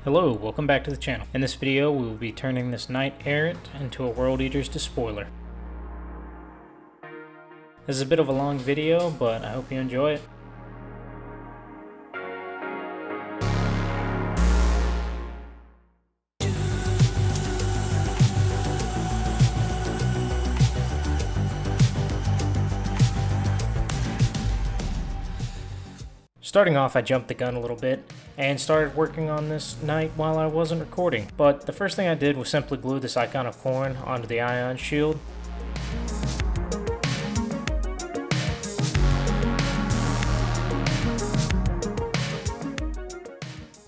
Hello, welcome back to the channel. In this video, we will be turning this Knight Errant into a World Eaters Despoiler. This is a bit of a long video, but I hope you enjoy it. Starting off, I jumped the gun a little bit and started working on this knight while I wasn't recording, but the first thing I did was simply glue this icon of corn onto the ion shield.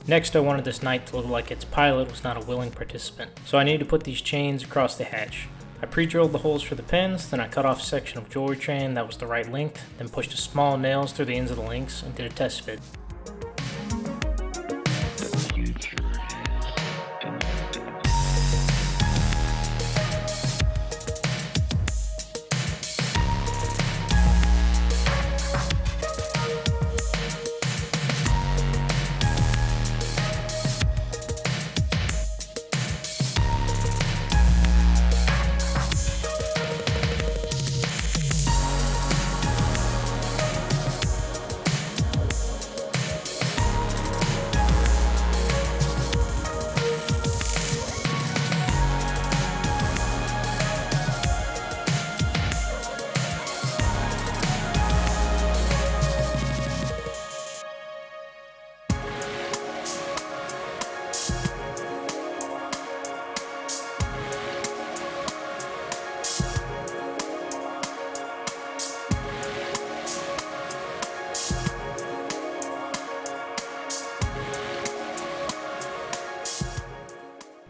Next, I wanted this knight to look like its pilot was not a willing participant, so I needed to put these chains across the hatch. I pre-drilled the holes for the pins, then I cut off a section of jewelry chain that was the right length, then pushed small nails through the ends of the links and did a test fit.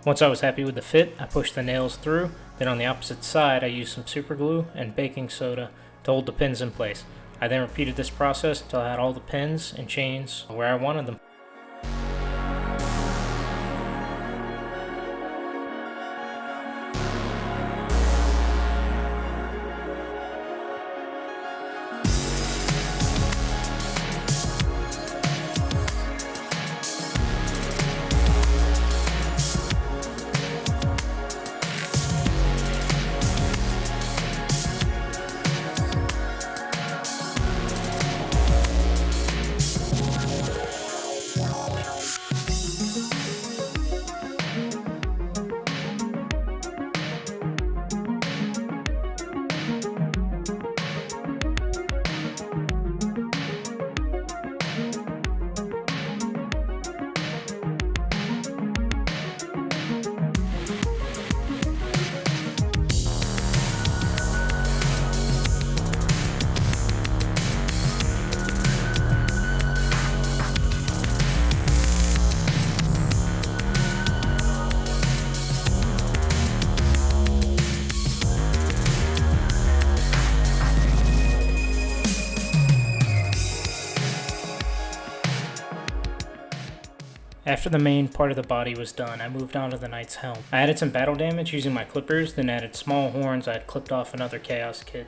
Once I was happy with the fit, I pushed the nails through, then on the opposite side I used some super glue and baking soda to hold the pins in place. I then repeated this process until I had all the pins and chains where I wanted them. After the main part of the body was done, I moved on to the knight's helm. I added some battle damage using my clippers, then added small horns I had clipped off another chaos kit.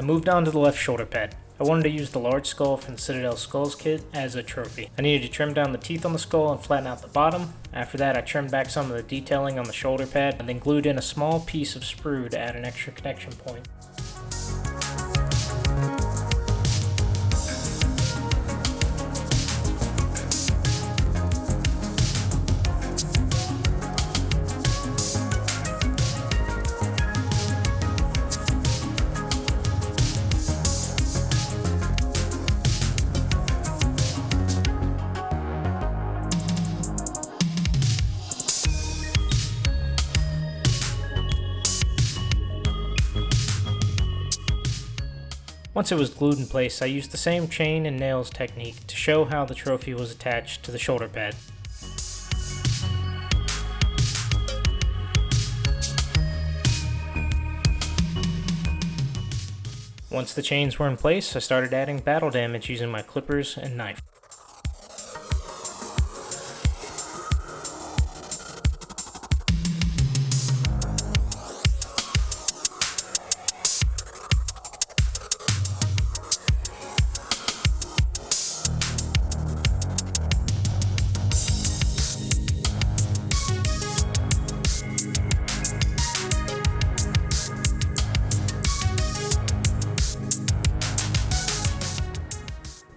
moved on to the left shoulder pad. I wanted to use the large skull from the Citadel Skulls kit as a trophy. I needed to trim down the teeth on the skull and flatten out the bottom. After that, I trimmed back some of the detailing on the shoulder pad and then glued in a small piece of sprue to add an extra connection point. Once it was glued in place, I used the same chain and nails technique to show how the trophy was attached to the shoulder pad. Once the chains were in place, I started adding battle damage using my clippers and knife.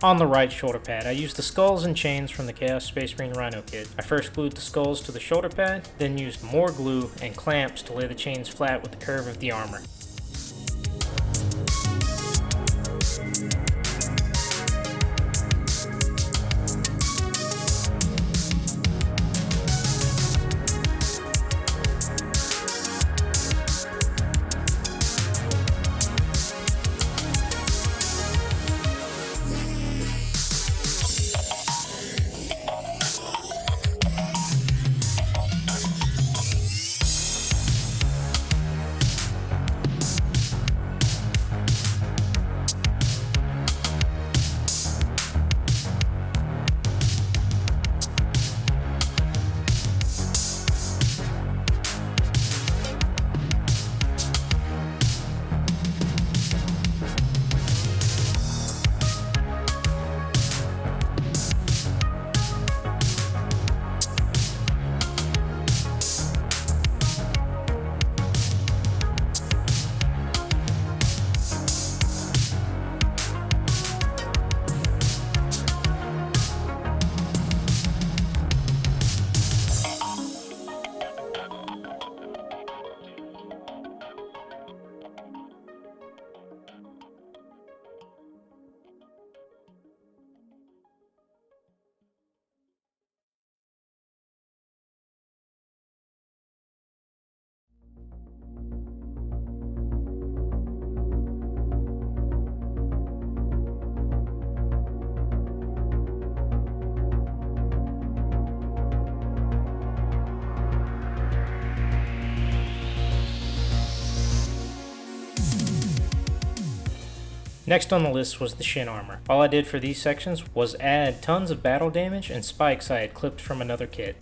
On the right shoulder pad, I used the skulls and chains from the Chaos Space Marine Rhino kit. I first glued the skulls to the shoulder pad, then used more glue and clamps to lay the chains flat with the curve of the armor. Next on the list was the Shin Armor. All I did for these sections was add tons of battle damage and spikes I had clipped from another kit.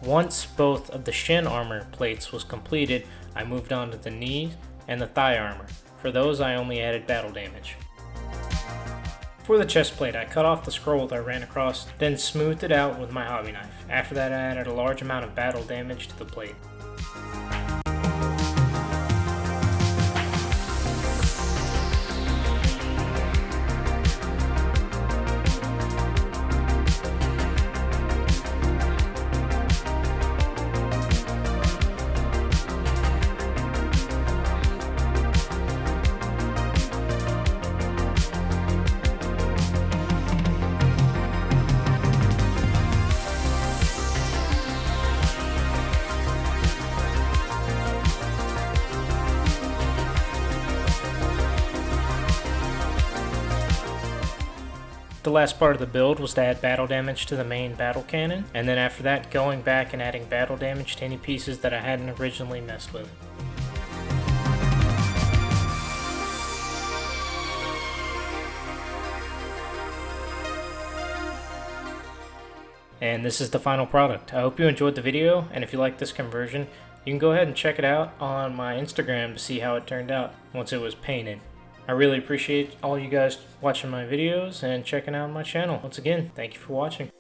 Once both of the Shin Armor plates was completed, I moved on to the knee and the thigh armor. For those I only added battle damage. For the chest plate, I cut off the scroll that I ran across, then smoothed it out with my hobby knife. After that, I added a large amount of battle damage to the plate. The last part of the build was to add battle damage to the main battle cannon, and then after that going back and adding battle damage to any pieces that I hadn't originally messed with. And this is the final product. I hope you enjoyed the video, and if you like this conversion, you can go ahead and check it out on my Instagram to see how it turned out once it was painted. I really appreciate all you guys watching my videos and checking out my channel. Once again, thank you for watching.